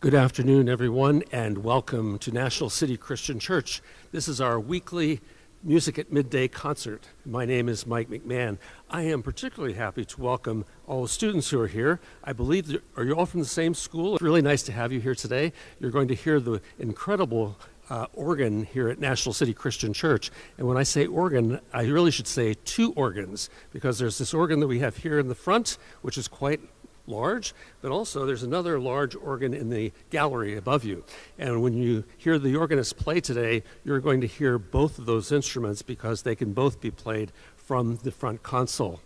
Good afternoon, everyone, and welcome to National City Christian Church. This is our weekly Music at Midday concert. My name is Mike McMahon. I am particularly happy to welcome all the students who are here. I believe, are you all from the same school? It's really nice to have you here today. You're going to hear the incredible organ here at National City Christian Church. And when I say organ, I really should say two organs, because there's this organ that we have here in the front, which is quite large, but also there's another large organ in the gallery above you. And when you hear the organist play today, you're going to hear both of those instruments because they can both be played from the front console.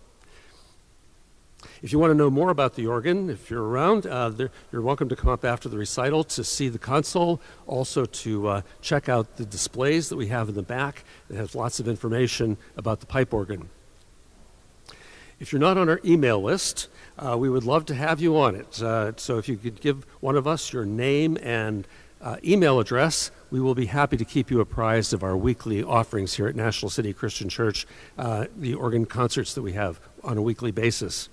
If you want to know more about the organ, if you're around, you're welcome to come up after the recital to see the console, also to check out the displays that we have in the back that has lots of information about the pipe organ. If you're not on our email list, we would love to have you on it. So if you could give one of us your name and email address, we will be happy to keep you apprised of our weekly offerings here at National City Christian Church, the organ concerts that we have on a weekly basis.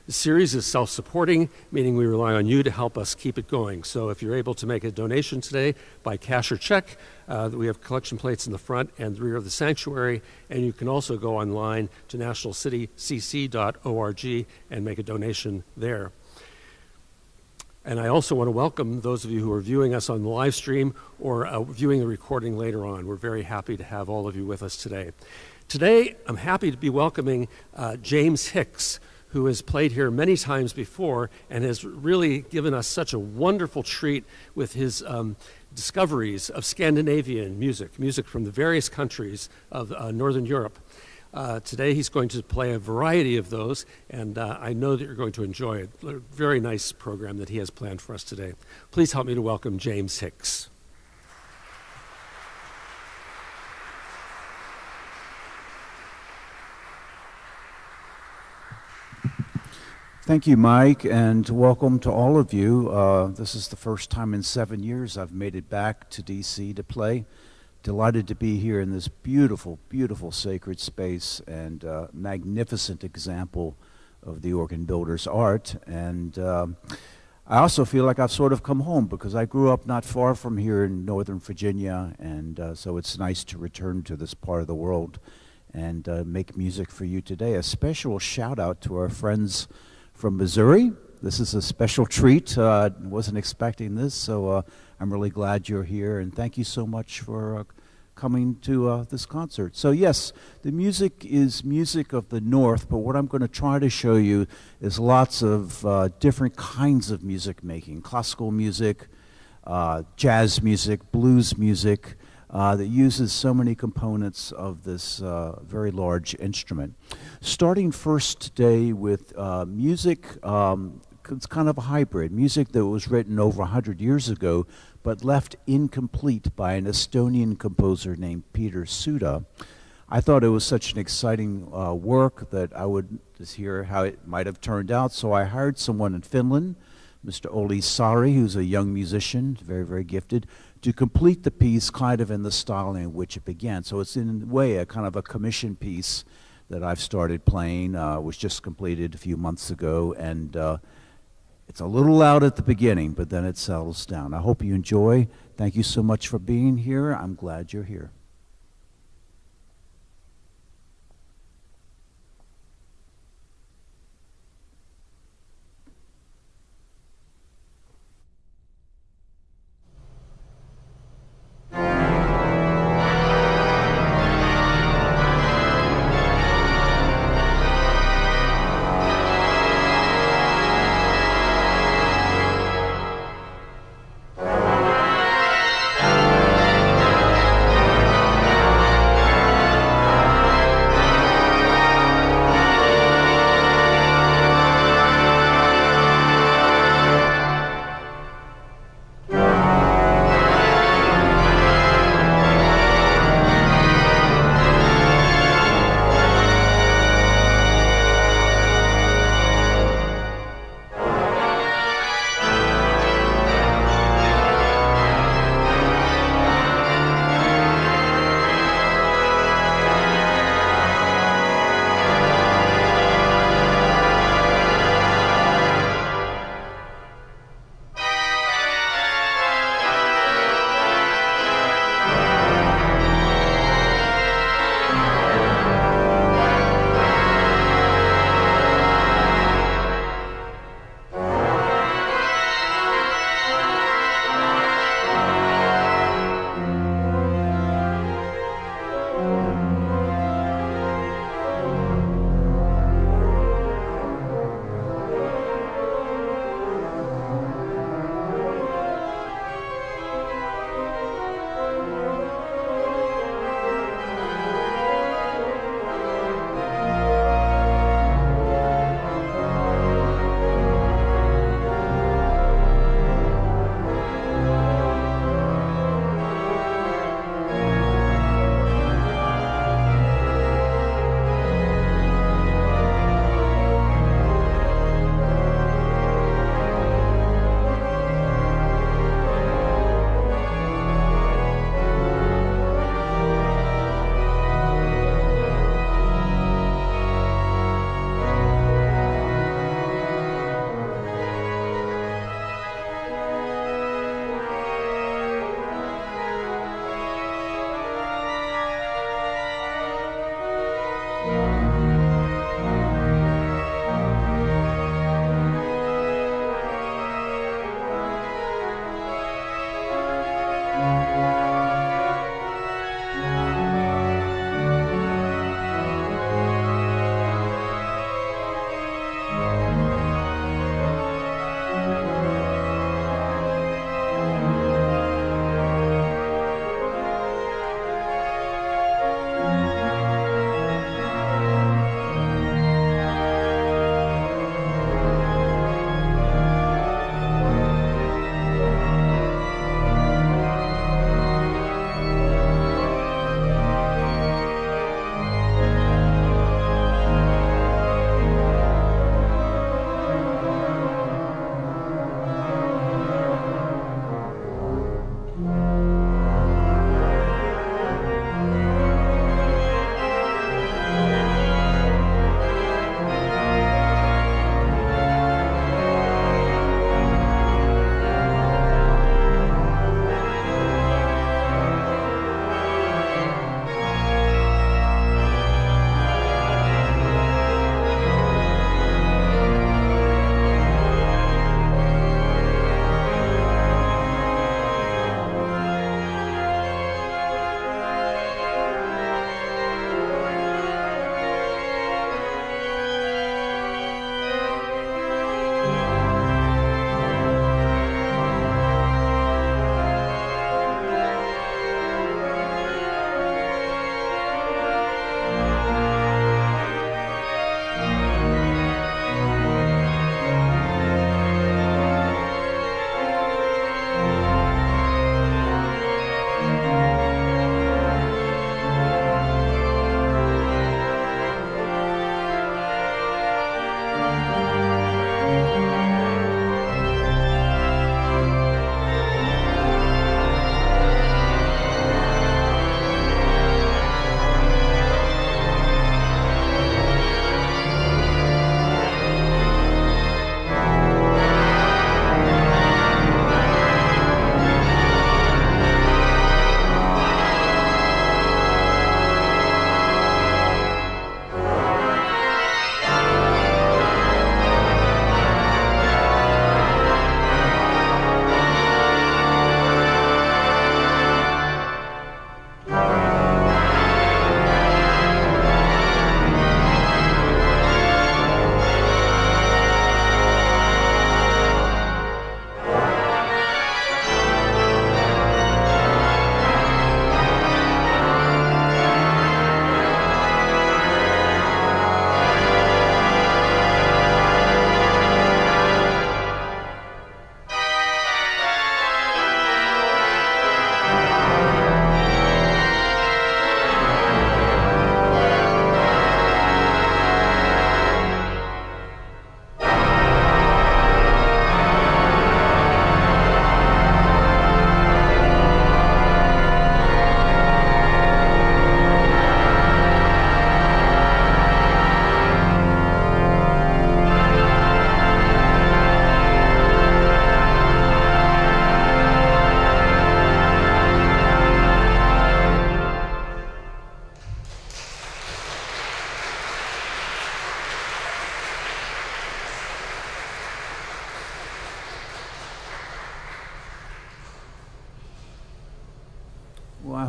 The series is self-supporting, meaning we rely on you to help us keep it going. So if you're able to make a donation today by cash or check, we have collection plates in the front and the rear of the sanctuary, and you can also go online to nationalcitycc.org and make a donation there. And I also want to welcome those of you who are viewing us on the live stream or viewing the recording later on. We're very happy to have all of you with us today. Today, I'm happy to be welcoming James Hicks, who has played here many times before and has really given us such a wonderful treat with his discoveries of Scandinavian music from the various countries of Northern Europe. Today he's going to play a variety of those, and I know that you're going to enjoy it. A very nice program that he has planned for us today. Please help me to welcome James Hicks. Thank you, Mike, and welcome to all of you. This is the first time in 7 years I've made it back to D.C. to play. Delighted to be here in this beautiful, beautiful sacred space and magnificent example of the organ builder's art. And I also feel like I've sort of come home because I grew up not far from here in Northern Virginia, and so it's nice to return to this part of the world and make music for you today. A special shout out to our friends from Missouri. This is a special treat. Wasn't expecting this, so I'm really glad you're here, and thank you so much for coming to this concert. So yes, the music is music of the North, but what I'm going to try to show you is lots of different kinds of music making. Classical music, jazz music, blues music, that uses so many components of this very large instrument. Starting first today with music, it's kind of a hybrid, music that was written over 100 years ago, but left incomplete by an Estonian composer named Peter Süda. I thought it was such an exciting work that I would just hear how it might have turned out, so I hired someone in Finland, Mr. Olli Saari, who's a young musician, very, very gifted, to complete the piece kind of in the style in which it began. So it's in a way a kind of a commission piece that I've started playing, was just completed a few months ago, and it's a little loud at the beginning, but then it settles down. I hope you enjoy. Thank you so much for being here. I'm glad you're here.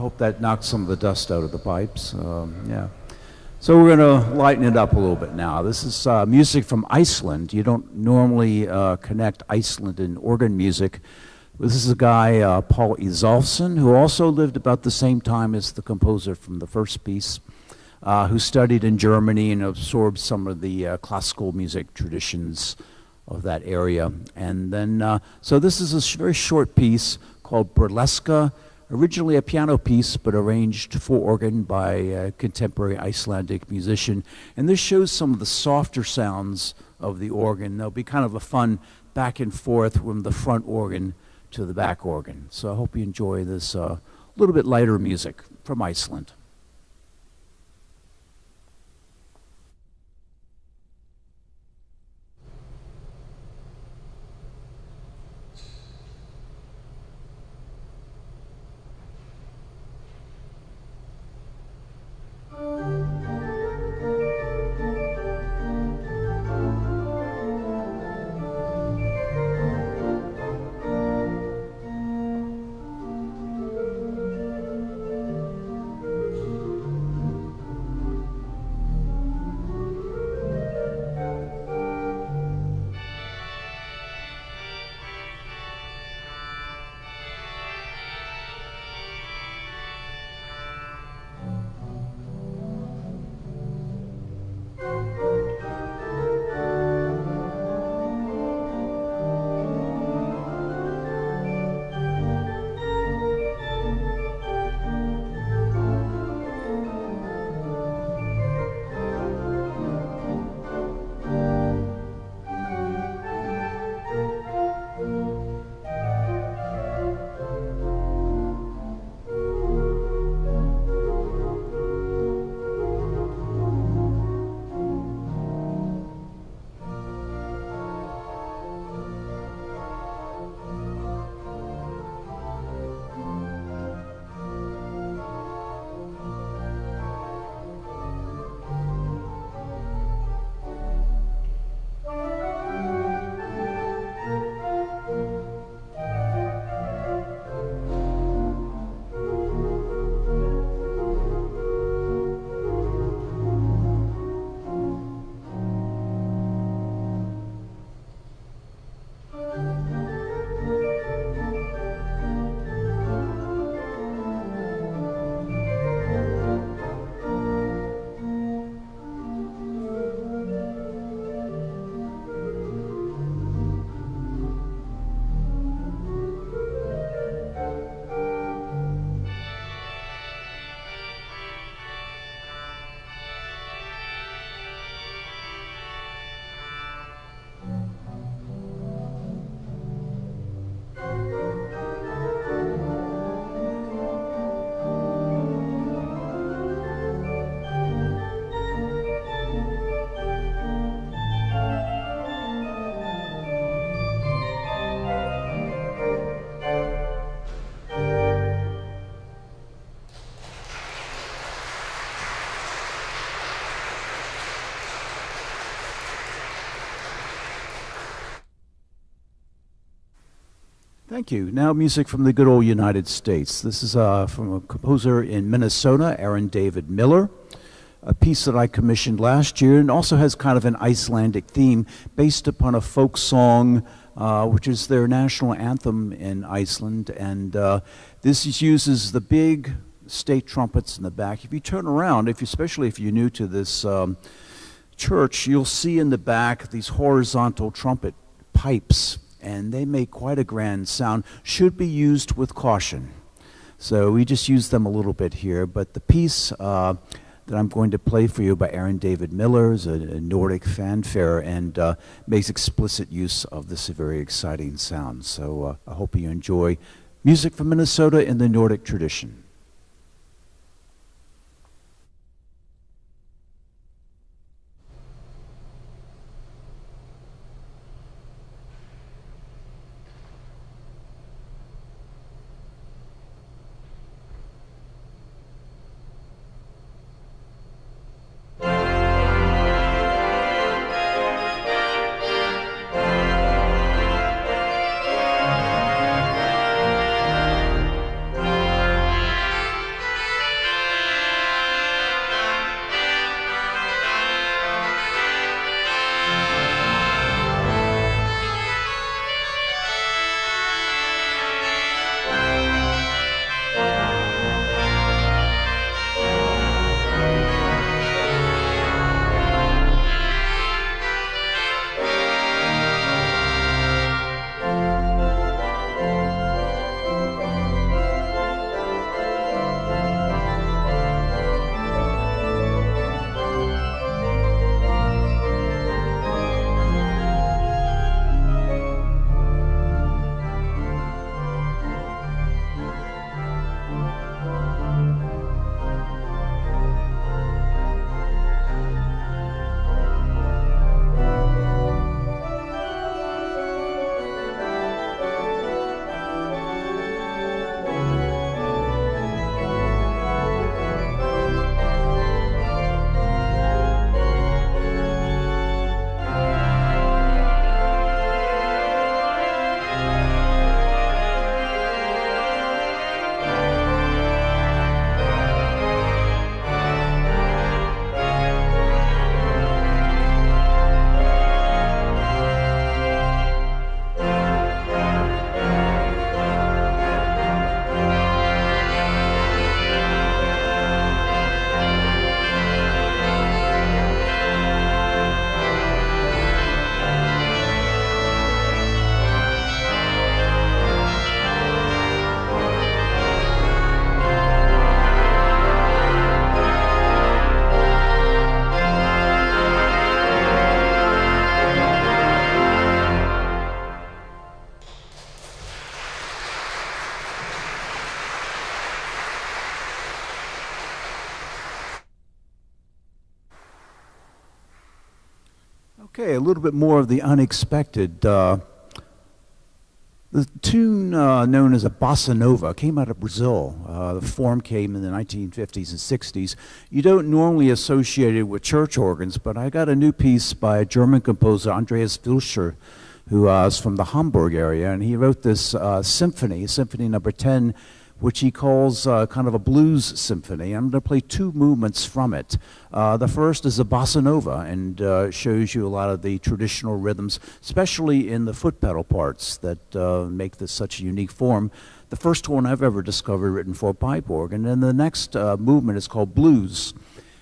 hope that knocks some of the dust out of the pipes. Yeah. So we're going to lighten it up a little bit now. This is music from Iceland. You don't normally connect Iceland and organ music. This is a guy, Páli Isolfsson, who also lived about the same time as the composer from the first piece, who studied in Germany and absorbed some of the classical music traditions of that area. And then, so this is a very short piece called Burlesco, originally a piano piece, but arranged for organ by a contemporary Icelandic musician. And this shows some of the softer sounds of the organ. There'll be kind of a fun back and forth from the front organ to the back organ. So I hope you enjoy this little bit lighter music from Iceland. Thank you. Now music from the good old United States. This is from a composer in Minnesota, Aaron David Miller, a piece that I commissioned last year, and also has kind of an Icelandic theme based upon a folk song, which is their national anthem in Iceland. And this uses the big state trumpets in the back. If you turn around, especially if you're new to this church, you'll see in the back these horizontal trumpet pipes, and they make quite a grand sound. Should be used with caution. So we just use them a little bit here, but the piece that I'm going to play for you by Aaron David Miller is a Nordic fanfare, and makes explicit use of this very exciting sound. So I hope you enjoy music from Minnesota in the Nordic tradition. Okay, a little bit more of the unexpected. The tune known as a bossa nova came out of Brazil. The form came in the 1950s and 60s. You don't normally associate it with church organs, but I got a new piece by a German composer, Andreas Willscher, who is from the Hamburg area, and he wrote this symphony number 10, which he calls kind of a blues symphony. I'm going to play two movements from it. The first is a bossa nova, and shows you a lot of the traditional rhythms, especially in the foot pedal parts that make this such a unique form. The first one I've ever discovered written for pipe organ, and the next movement is called blues.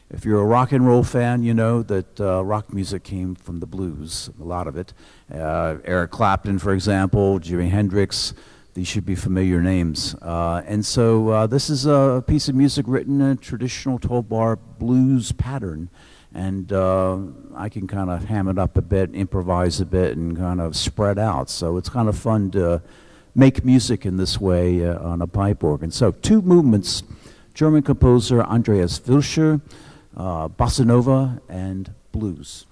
If you're a rock and roll fan, you know that rock music came from the blues, a lot of it. Eric Clapton, for example, Jimi Hendrix. These should be familiar names. And so this is a piece of music written in a traditional 12-bar blues pattern. And I can kind of ham it up a bit, improvise a bit, and kind of spread out. So it's kind of fun to make music in this way on a pipe organ. So two movements, German composer Andreas Willscher, bossa nova and blues.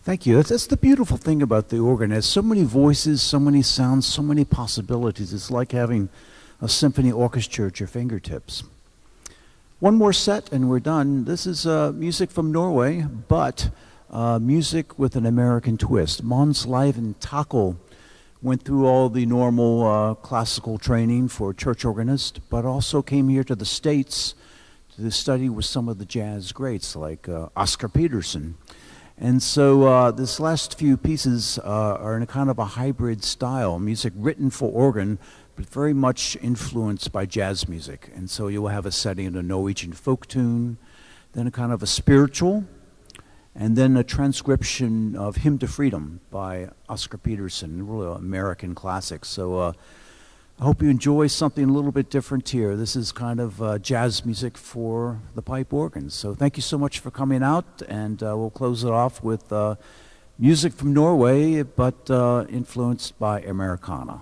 Thank you. That's the beautiful thing about the organ. It has so many voices, so many sounds, so many possibilities. It's like having a symphony orchestra at your fingertips. One more set and we're done. This is music from Norway, but music with an American twist. Mons, Leidvin, Takle went through all the normal classical training for church organist, but also came here to the States to study with some of the jazz greats like Oscar Peterson. And so this last few pieces are in a kind of a hybrid style, music written for organ, but very much influenced by jazz music. And so you'll have a setting in a Norwegian folk tune, then a kind of a spiritual, and then a transcription of Hymn to Freedom by Oscar Peterson, really an American classic. So I hope you enjoy something a little bit different here. This is kind of jazz music for the pipe organ. So thank you so much for coming out, and we'll close it off with music from Norway, but influenced by Americana.